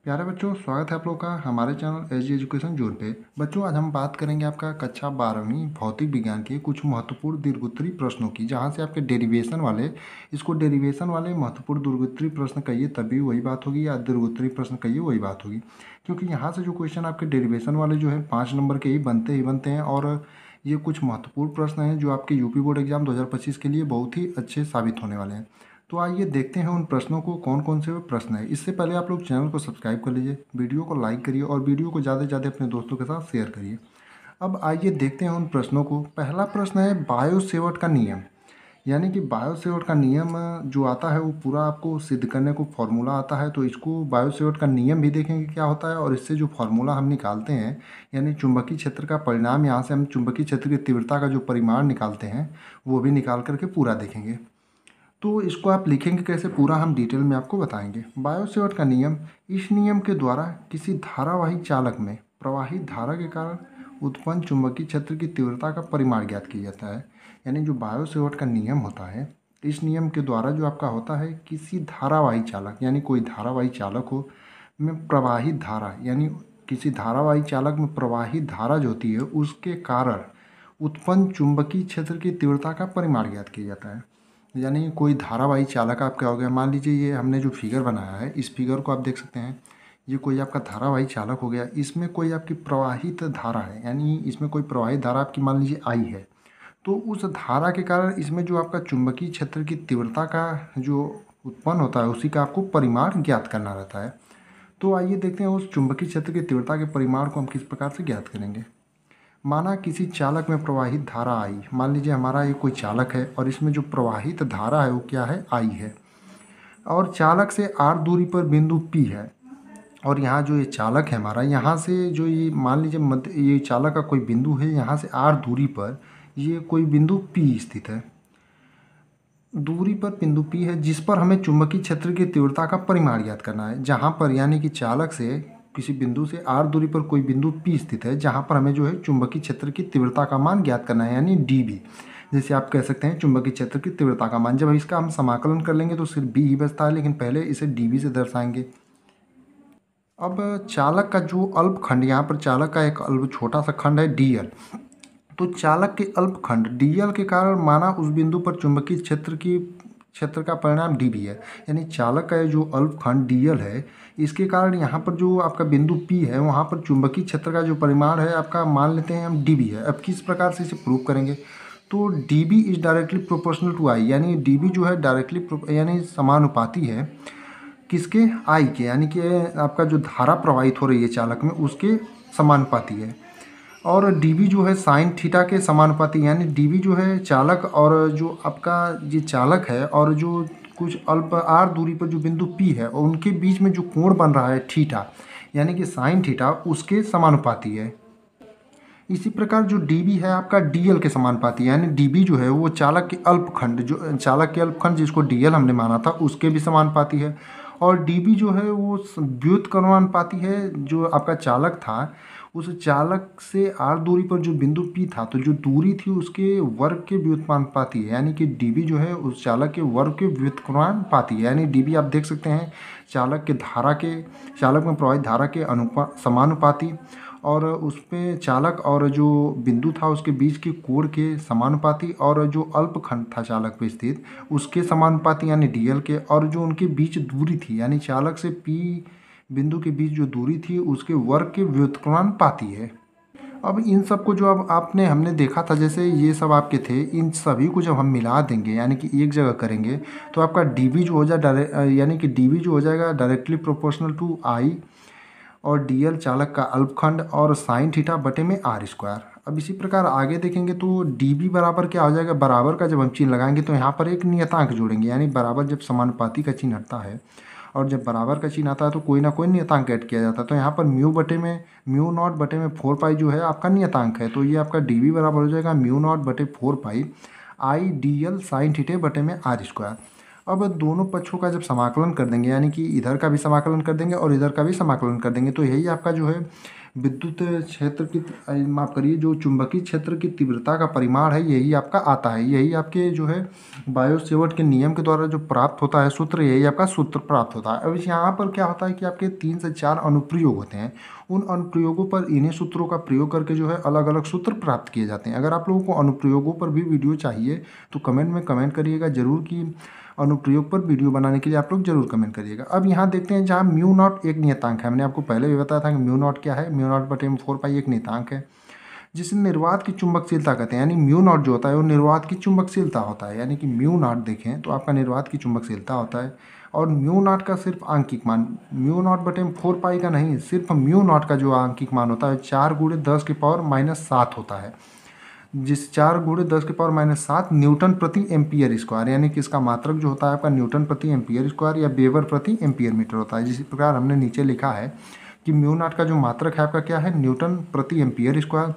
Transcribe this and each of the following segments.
प्यारे बच्चों, स्वागत है आप लोगों का हमारे चैनल एजी एजुकेशन जोन पे। बच्चों, आज हम बात करेंगे आपका कक्षा 12वीं भौतिक विज्ञान के कुछ महत्वपूर्ण दीर्घोत्तरीय प्रश्नों की, जहां से आपके डेरिवेशन वाले महत्वपूर्ण दीर्घोत्तरीय प्रश्न कहिए तभी वही बात होगी, या दीर्घोत्तरीय प्रश्न कहिए वही बात होगी। क्योंकि यहाँ से जो क्वेश्चन आपके डेरिवेशन वाले जो है 5 नंबर के ही बनते हैं, और ये कुछ महत्वपूर्ण प्रश्न हैं जो आपके यूपी बोर्ड एग्जाम 2025 के लिए बहुत ही अच्छे साबित होने वाले हैं। तो आइए देखते हैं उन प्रश्नों को, कौन कौन से वो प्रश्न है। इससे पहले आप लोग चैनल को सब्सक्राइब कर लीजिए, वीडियो को लाइक करिए और वीडियो को ज़्यादा से ज़्यादा अपने दोस्तों के साथ शेयर करिए। अब आइए देखते हैं उन प्रश्नों को। पहला प्रश्न है बायो सेवर्ट का नियम। यानी कि बायो सेवर्ट का नियम जो आता है वो पूरा आपको सिद्ध करने को फॉर्मूला आता है, तो इसको बायो सेवर्ट का नियम भी देखेंगे क्या होता है, और इससे जो फॉर्मूला हम निकालते हैं यानी चुंबकीय क्षेत्र का परिणाम, यहाँ से हम चुंबकीय क्षेत्र की तीव्रता का जो परिमाण निकालते हैं वो भी निकाल करके पूरा देखेंगे। तो इसको आप लिखेंगे कैसे, पूरा हम डिटेल में आपको बताएंगे। बायो सेवर्ट का नियम, इस नियम के द्वारा किसी धारावाही चालक में प्रवाहित धारा के कारण उत्पन्न चुंबकीय क्षेत्र की तीव्रता का परिमाण ज्ञात किया जाता है। यानी जो बायो सेवर्ट का नियम होता है, इस नियम के द्वारा जो आपका होता है किसी धारावाही चालक, यानी कोई धारावाही चालक हो में प्रवाहित धारा, यानी किसी धारावाही चालक में प्रवाहित धारा जो होती है उसके कारण उत्पन्न चुंबकीय क्षेत्र की तीव्रता का परिमाण ज्ञात किया जाता है। यानी कोई धारावाही चालक आपका हो गया, मान लीजिए ये हमने जो फिगर बनाया है, इस फिगर को आप देख सकते हैं, ये कोई आपका धारावाही चालक हो गया। इसमें कोई आपकी प्रवाहित धारा है, यानी इसमें कोई प्रवाहित धारा आपकी मान लीजिए आई है, तो उस धारा के कारण इसमें जो आपका चुंबकीय क्षेत्र की तीव्रता का जो उत्पन्न होता है उसी का आपको परिमाण ज्ञात करना रहता है। तो आइए देखते हैं उस चुंबकीय क्षेत्र की तीव्रता के परिमाण को हम किस प्रकार से ज्ञात करेंगे। माना किसी चालक में प्रवाहित धारा आई, मान लीजिए हमारा ये कोई चालक है और इसमें जो प्रवाहित धारा है वो क्या है, आई है, और चालक से r दूरी पर बिंदु P है। और यहाँ जो ये चालक है हमारा, यहाँ से जो ये मान लीजिए मध्य, ये चालक का कोई बिंदु है, यहाँ से r दूरी पर ये कोई बिंदु P स्थित है। दूरी पर बिंदु P है जिस पर हमें चुंबकीय क्षेत्र की तीव्रता का परिमाण ज्ञात करना है। जहाँ पर यानी कि चालक से किसी बिंदु से r दूरी पर कोई बिंदु P स्थित है, जहाँ पर हमें जो है चुंबकीय क्षेत्र की तीव्रता का मान ज्ञात करना है, यानी dB। जैसे आप कह सकते हैं चुंबकीय क्षेत्र की तीव्रता का मान, जब इसका हम समाकलन कर लेंगे तो सिर्फ b ही बचता है, लेकिन पहले इसे dB से दर्शाएंगे। अब चालक का जो अल्पखंड, यहाँ पर चालक का एक अल्प छोटा सा खंड है dl, तो चालक के अल्पखंड dl के कारण माना उस बिंदु पर चुंबकीय क्षेत्र का परिणाम dB है। यानी चालक का जो अल्पखंड dl है, इसके कारण यहाँ पर जो आपका बिंदु P है वहाँ पर चुंबकीय क्षेत्र का जो परिमाण है आपका मान लेते हैं हम dB है। अब किस प्रकार से इसे प्रूव करेंगे, तो dB is directly proportional to I, यानी dB जो है डायरेक्टली यानी समानुपाती है किसके, I के, यानी कि आपका जो धारा प्रवाहित हो रही है चालक में उसके समानुपाती है। और dB जो है साइन थीटा के समानुपाती, यानी dB जो है चालक और जो आपका ये चालक है और जो कुछ अल्प r दूरी पर जो बिंदु P है और उनके बीच में जो कोण बन रहा है थीटा, यानी कि साइन थीटा, उसके समानुपाती है। इसी प्रकार जो dB है आपका dl के समानुपाती, यानी dB जो है वो चालक के अल्पखंड जिसको dl हमने माना था उसके भी समानुपाती है। और dB जो है वो व्युत्क्रमानुपाती है, जो आपका चालक था उस चालक से r दूरी पर जो बिंदु P था, तो जो दूरी थी उसके वर्ग के व्युत्क्रमानुपाती है, यानी कि dB जो है उस चालक के वर्ग के व्युत्क्रमानुपाती है। यानी dB आप देख सकते हैं चालक में प्रवाहित धारा के समानुपाती, और उस पे चालक और जो बिंदु था उसके बीच के कोण के समानुपाती, और जो अल्पखंड था चालक पे स्थित उसके समानुपाती यानी dl के, और जो उनके बीच दूरी थी यानी चालक से P बिंदु के बीच जो दूरी थी उसके वर्ग के व्युत्क्रमानुपाती है। अब इन सब को जो अब हमने देखा था, जैसे ये सब आपके थे, इन सभी को जब हम मिला देंगे यानी कि एक जगह करेंगे तो आपका dB जो हो जाए यानी कि dB जो हो जाएगा डायरेक्टली प्रोपोर्शनल टू I, और dl चालक का अल्पखंड और साइन थीटा बटे में r स्क्वायर। अब इसी प्रकार आगे देखेंगे तो dB बराबर क्या हो जाएगा, बराबर का जब हम चिन्ह लगाएंगे तो यहाँ पर एक नियतांक जोड़ेंगे, यानी बराबर जब समानुपाती का चिन्ह हटता है और जब बराबर का चिन्ह आता है तो कोई ना कोई नियतांक ऐड किया जाता है। तो यहाँ पर म्यू नॉट बटे में 4 पाई जो है आपका नियतांक है, तो ये आपका dB बराबर हो जाएगा म्यू नॉट बटे 4 पाई I dl साइन थीटे बटे में r स्क्वायर। अब दोनों पक्षों का जब समाकलन कर देंगे, यानी कि इधर का भी समाकलन कर देंगे और इधर का भी समाकलन कर देंगे, तो यही आपका जो है विद्युत क्षेत्र की, माफ करिए, जो चुंबकीय क्षेत्र की तीव्रता का परिमाण है, यही आपका आता है। यही आपके जो है बायो-सेवर्ट के नियम के द्वारा जो प्राप्त होता है सूत्र, यही आपका सूत्र प्राप्त होता है। अब यहाँ पर क्या होता है कि आपके 3 से 4 अनुप्रयोग होते हैं। उन अनुप्रयोगों पर इन्हीं सूत्रों का प्रयोग करके जो है अलग अलग सूत्र प्राप्त किए जाते हैं। अगर आप लोगों को अनुप्रयोगों पर भी वीडियो चाहिए तो कमेंट में कमेंट करिएगा ज़रूर कि अनुप्रयोग पर वीडियो बनाने के लिए आप लोग जरूर कमेंट करिएगा। अब यहाँ देखते हैं, जहाँ म्यू नॉट एक नियतांक है, मैंने आपको पहले भी बताया था कि म्यू नॉट क्या है। म्यू नॉट बटे में 4 पाई एक नियतांक है जिसे निर्वात की चुंबकशीलता कहते हैं। यानी म्यू नॉट जो होता है वो निर्वात की चुंबकशीलता होता है। यानी कि म्यू नॉट देखें तो आपका निर्वात की चुंबकशीलता होता है। और म्यू नॉट का सिर्फ आंकिक मान, म्यू नॉट बटे में 4 पाई का नहीं, सिर्फ म्यू नॉट का जो आंकिक मान होता है 4 × 10⁻⁷ होता है। जिस 4 × 10⁻⁷ न्यूटन प्रति एम्पियर स्क्वायर, यानी कि इसका मात्रक जो होता है आपका न्यूटन प्रति एम्पियर स्क्वायर या वेबर प्रति एम्पियर मीटर होता है। जिस प्रकार हमने नीचे लिखा है कि म्यू नॉट का जो मात्रक है आपका क्या है, न्यूटन प्रति एम्पियर स्क्वायर,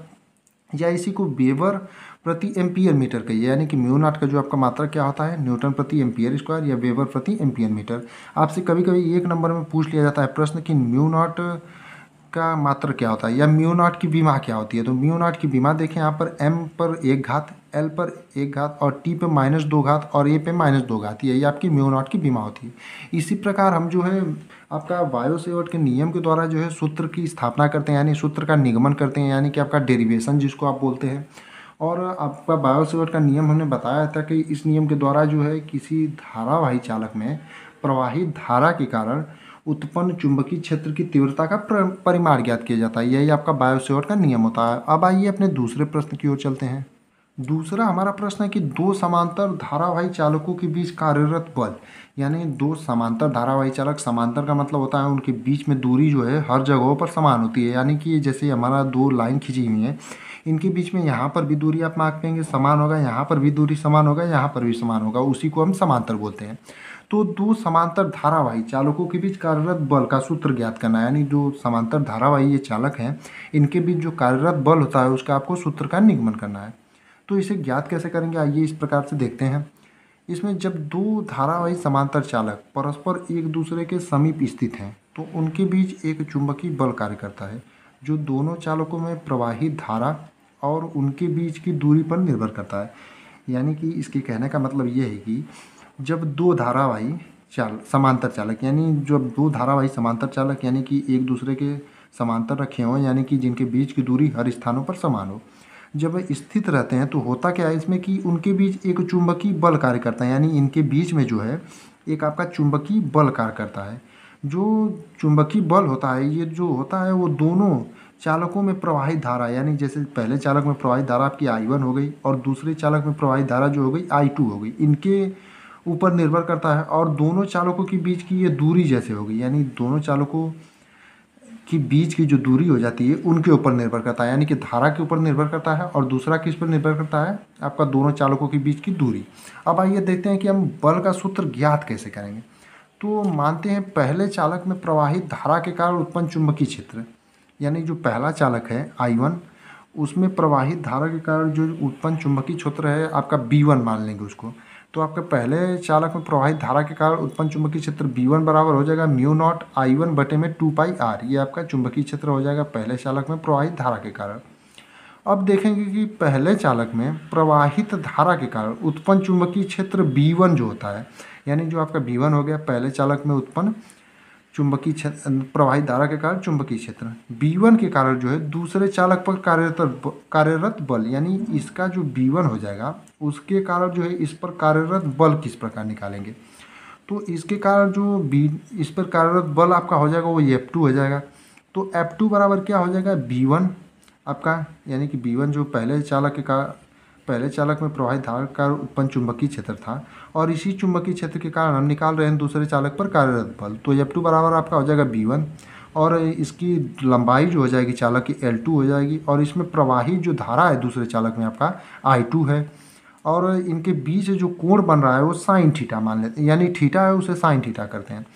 या इसी को वेबर प्रति एम्पियर मीटर कहिए। यानी कि म्यू नॉट का जो आपका मात्रक क्या होता है, न्यूटन प्रति एम्पियर स्क्वायर या वेबर प्रति एम्पियर मीटर। आपसे कभी कभी 1 नंबर में पूछ लिया जाता है प्रश्न कि म्यू नॉट का मात्रक क्या होता है या म्यू नॉट की विमा क्या होती है। तो म्यू नॉट की विमा देखें यहाँ पर m पर 1 घात, l पर 1 घात और t पे -2 घात और a पे -2 घात, यही आपकी म्यू नॉट की विमा होती है। इसी प्रकार हम जो है आपका बायो-सेवर्ट के नियम के द्वारा जो है सूत्र की स्थापना करते हैं, यानी सूत्र का निगमन करते हैं, यानी कि आपका डेरिवेशन जिसको आप बोलते हैं। और आपका बायो-सेवर्ट का नियम हमने बताया था कि इस नियम के द्वारा जो है किसी धारावाही चालक में प्रवाहित धारा के कारण उत्पन्न चुंबकीय क्षेत्र की तीव्रता का परिमाण ज्ञात किया जाता है। यही आपका बायो-सेवर्ट का नियम होता है। अब आइए अपने दूसरे प्रश्न की ओर चलते हैं। दूसरा हमारा प्रश्न है कि 2 समांतर धारावाही चालकों के बीच कार्यरत बल, यानी 2 समांतर धारावाही चालक, समांतर का मतलब होता है उनके बीच में दूरी जो है हर जगहों पर समान होती है। यानी कि जैसे हमारा 2 लाइन खींची हुई है, इनके बीच में यहाँ पर भी दूरी आप माप पेंगे समान होगा, यहाँ पर भी दूरी समान होगा, यहाँ पर भी समान होगा, उसी को हम समांतर बोलते हैं। तो 2 समांतर धारावाही चालकों के बीच कार्यरत बल का सूत्र ज्ञात करना है। यानी जो समांतर धारावाही ये चालक हैं, इनके बीच जो कार्यरत बल होता है उसका आपको सूत्र का निगमन करना है। तो इसे ज्ञात कैसे करेंगे, आइए इस प्रकार से देखते हैं। इसमें जब 2 धारावाही समांतर चालक परस्पर एक दूसरे के समीप स्थित हैं तो उनके बीच एक चुंबकीय बल कार्य करता है जो दोनों चालकों में प्रवाहित धारा और उनके बीच की दूरी पर निर्भर करता है। यानी कि इसके कहने का मतलब ये है कि जब 2 धारावाही समांतर चालक, यानी जब 2 धारावाही समांतर चालक यानी कि एक दूसरे के समांतर रखे हों, यानी कि जिनके बीच की दूरी हर स्थानों पर समान हो, जब वे स्थित रहते हैं तो होता क्या है इसमें कि उनके बीच एक चुंबकीय बल कार्य करता है। यानी इनके बीच में जो है एक आपका चुंबकीय बल कार्य करता है। जो चुंबकीय बल होता है, ये जो होता है वो दोनों चालकों में प्रवाहित धारा, यानी जैसे पहले चालक में प्रवाहित धारा आपकी I1 हो गई और दूसरे चालक में प्रवाहित धारा जो हो गई I2 हो गई, इनके ऊपर निर्भर करता है। और दोनों चालकों के बीच की ये दूरी जैसे होगी, यानी दोनों चालकों की बीच की जो दूरी हो जाती है उनके ऊपर निर्भर करता है। यानी कि धारा के ऊपर निर्भर करता है और दूसरा किस पर निर्भर करता है, आपका दोनों चालकों के बीच की दूरी। अब आइए देखते हैं कि हम बल का सूत्र ज्ञात कैसे करेंगे। तो मानते हैं पहले चालक में प्रवाहित धारा के कारण उत्पन्न चुंबकीय क्षेत्र, यानी जो पहला चालक है I1, उसमें प्रवाहित धारा के कारण जो उत्पन्न चुंबकीय क्षेत्र है आपका B1 मान लेंगे उसको। तो आपके पहले चालक में प्रवाहित धारा के कारण उत्पन्न चुंबकीय क्षेत्र B1 बराबर हो जाएगा म्यू नॉट I1 बटे में 2πr। ये आपका चुंबकीय क्षेत्र हो जाएगा पहले चालक में प्रवाहित धारा के कारण। अब देखेंगे कि पहले चालक में प्रवाहित धारा के कारण उत्पन्न चुंबकीय क्षेत्र B1 जो होता है, यानी जो आपका B1 हो गया पहले चालक में उत्पन्न चुंबकीय क्षेत्र, प्रवाहित धारा के कारण चुंबकीय क्षेत्र B1 के कारण जो है दूसरे चालक पर कार्यरत बल, यानी इसका जो B1 हो जाएगा उसके कारण जो है इस पर कार्यरत बल किस प्रकार निकालेंगे। तो इसके कारण जो इस पर कार्यरत बल आपका हो जाएगा वो F2 हो जाएगा। तो F2 बराबर क्या हो जाएगा B1 आपका, यानी कि B1 जो पहले चालक में प्रवाहित धारा का उत्पन्न चुंबकीय क्षेत्र था और इसी चुंबकीय क्षेत्र के कारण हम निकाल रहे हैं दूसरे चालक पर कार्यरत बल। तो F2 बराबर आपका हो जाएगा B1 और इसकी लंबाई जो हो जाएगी चालक की L2 हो जाएगी और इसमें प्रवाहित जो धारा है दूसरे चालक में आपका I2 है और इनके बीच जो कोण बन रहा है वो साइन थीटा मान लेते हैं, यानी थीटा है उसे साइन थीटा करते हैं।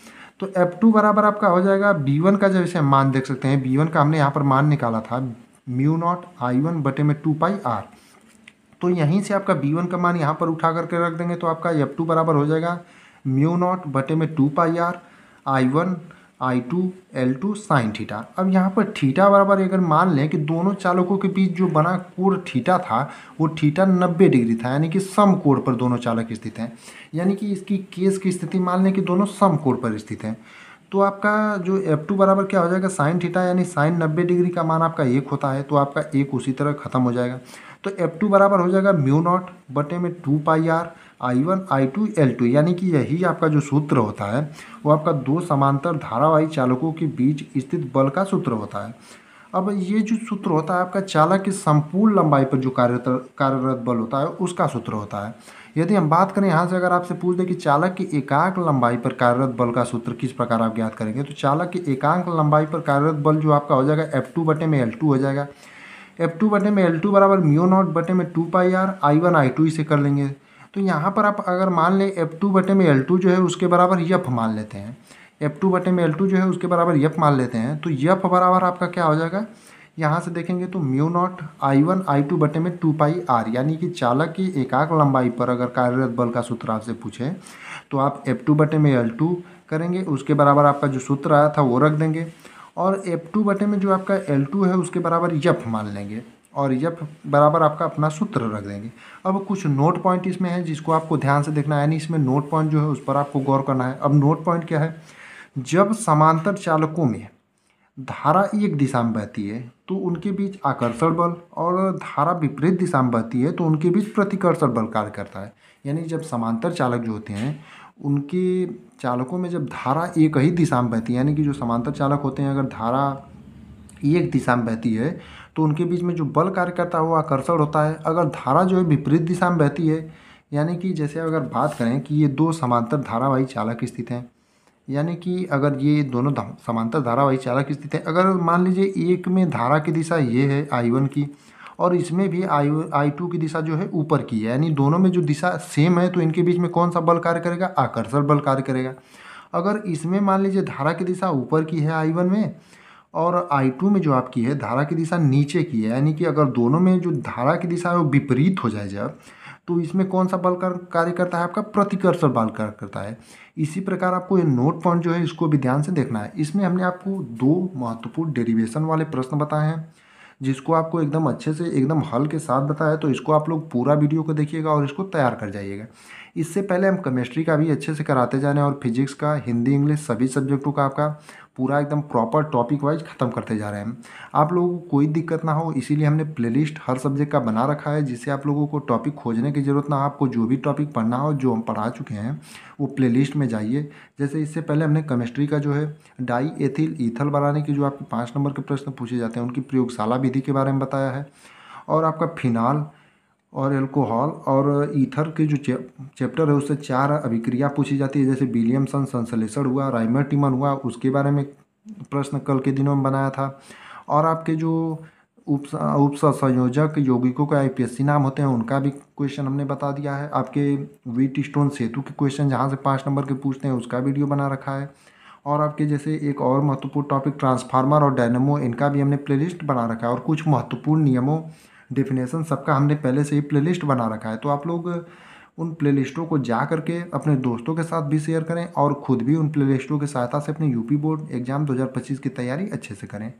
तो F2 बराबर आपका हो जाएगा B1 का जैसे हम मान देख सकते हैं, B1 का हमने यहाँ पर मान निकाला था म्यू नॉट I1 बटे में 2πr। तो यहीं से आपका B1 का मान यहाँ पर उठा करके रख देंगे तो आपका F2 बराबर हो जाएगा म्यू नॉट बटे में 2 पाई are I1 I2 L2 sine theta. अब यहाँ पर थीटा बराबर अगर मान लें कि दोनों चालकों के बीच जो बना कोण थीटा था वो थीटा 90 डिग्री था, यानी कि सम कोण पर दोनों चालक स्थित हैं। यानी कि इसकी केस की स्थिति मान लें कि दोनों सम कोण पर स्थित हैं, तो आपका जो F2 बराबर क्या हो जाएगा साइन थीटा, यानी साइन 90 डिग्री का मान आपका 1 होता है, तो आपका 1 उसी तरह खत्म हो जाएगा। तो F2 बराबर हो जाएगा म्यू नॉट बटे में 2 पाई आर I1 I2 L2, यानी कि यही आपका जो सूत्र होता है वो आपका दो समांतर धारावाही चालकों के बीच स्थित बल का सूत्र होता है। अब ये जो सूत्र होता है आपका चालक की संपूर्ण लंबाई पर जो कार्यरत बल होता है उसका सूत्र होता है। यदि हम बात करें यहाँ से, अगर आपसे पूछ दें कि चालक की एकांक लंबाई पर कार्यरत बल का सूत्र किस प्रकार आप ज्ञात करेंगे, तो चालक की एकांक लंबाई पर कार्यरत बल जो आपका हो जाएगा F2 बटे में L2 हो जाएगा। F2 बटे में L2 बराबर म्यू नॉट बटे में 2 पाई आर I1 I2 इसे कर लेंगे। तो यहाँ पर आप अगर मान लें F2 बटे में L2 जो है उसके बराबर यफ मान लेते हैं, F2 बटे में L2 जो है उसके बराबर यफ मान लेते हैं, तो यफ बराबर आपका क्या हो जाएगा, यहाँ से देखेंगे तो म्यू नॉट I1 I2 बटे में 2 पाई आर, यानी कि चालक की एकांक लंबाई पर अगर कार्यरत बल का सूत्र आपसे पूछे तो आप F2 बटे में L2 करेंगे, उसके बराबर आपका जो सूत्र आया था वो रख देंगे, और F2 बटे में जो आपका L2 है उसके बराबर यफ मान लेंगे, और यफ बराबर आपका अपना सूत्र रख देंगे। अब कुछ नोट पॉइंट इसमें है जिसको आपको ध्यान से देखना है, यानी इसमें नोट पॉइंट जो है उस पर आपको गौर करना है। अब नोट पॉइंट क्या है, जब समांतर चालकों में धारा एक दिशा में बहती है तो उनके बीच आकर्षण बल, और धारा विपरीत दिशा में बहती है तो उनके बीच प्रतिकर्षण बल कार्य करता है। यानी जब समांतर चालक जो होते हैं उनके चालकों में जब धारा एक ही दिशा में बहती है, यानी कि जो समांतर चालक होते हैं अगर धारा एक दिशा में बहती है तो उनके बीच में जो बल कार्य करता है वो आकर्षण होता है। अगर धारा जो है विपरीत दिशा में बहती है, यानी कि जैसे अगर बात करें कि ये दो समांतर धारावाही चालक स्थित हैं, यानी कि अगर ये दोनों समांतर धारावाही चालक स्थित हैं, अगर मान लीजिए एक में धारा की दिशा ये है I1 की और इसमें भी I2 की दिशा जो है ऊपर की है, यानी दोनों में जो दिशा सेम है, तो इनके बीच में कौन सा बल कार्य करेगा, आकर्षण बल कार्य करेगा। अगर इसमें मान लीजिए धारा की दिशा ऊपर की है I1 में, और I2 में जो आपकी है धारा की दिशा नीचे की है, यानी कि अगर दोनों में जो धारा की दिशा है वो विपरीत हो जाए जब, तो इसमें कौन सा बल कार्य करता है, आपका प्रतिकर्षण बल कार्य करता है। इसी प्रकार आपको ये नोट पॉइंट जो है इसको भी ध्यान से देखना है। इसमें हमने आपको दो महत्वपूर्ण डेरिवेशन वाले प्रश्न बताए हैं जिसको आपको एकदम अच्छे से एकदम हल के साथ बताया, तो इसको आप लोग पूरा वीडियो को देखिएगा और इसको तैयार कर जाइएगा। इससे पहले हम केमिस्ट्री का भी अच्छे से कराते जा रहे हैं और फिजिक्स का, हिंदी, इंग्लिश सभी सब्जेक्टों का आपका पूरा एकदम प्रॉपर टॉपिक वाइज ख़त्म करते जा रहे हैं। आप लोगों को कोई दिक्कत ना हो इसीलिए हमने प्लेलिस्ट हर सब्जेक्ट का बना रखा है, जिससे आप लोगों को टॉपिक खोजने की ज़रूरत ना हो। आपको जो भी टॉपिक पढ़ना हो जो हम पढ़ा चुके हैं वो प्लेलिस्ट में जाइए। जैसे इससे पहले हमने केमिस्ट्री का जो है डाई एथिल ईथल बनाने की जो आपके 5 नंबर के प्रश्न पूछे जाते हैं उनकी प्रयोगशाला विधि के बारे में बताया है, और आपका फिनाल और एल्कोहल और ईथर के जो चैप्टर है उससे 4 अभिक्रिया पूछी जाती है, जैसे विलियमसन संश्लेषण हुआ, राइमर टिमन हुआ, उसके बारे में प्रश्न कल के दिनों में बनाया था। और आपके जो उपसंयोजक यौगिकों के IPSC नाम होते हैं उनका भी क्वेश्चन हमने बता दिया है। आपके व्हीट स्टोन सेतु के क्वेश्चन जहाँ से 5 नंबर के पूछते हैं उसका वीडियो बना रखा है। और आपके जैसे एक और महत्वपूर्ण टॉपिक ट्रांसफार्मर और डायनेमो, इनका भी हमने प्लेलिस्ट बना रखा है, और कुछ महत्वपूर्ण नियमों डेफिनेशन सबका हमने पहले से ही प्लेलिस्ट बना रखा है। तो आप लोग उन प्लेलिस्टों को जा करके अपने दोस्तों के साथ भी शेयर करें और ख़ुद भी उन प्लेलिस्टों की सहायता से अपने यूपी बोर्ड एग्ज़ाम 2025 की तैयारी अच्छे से करें।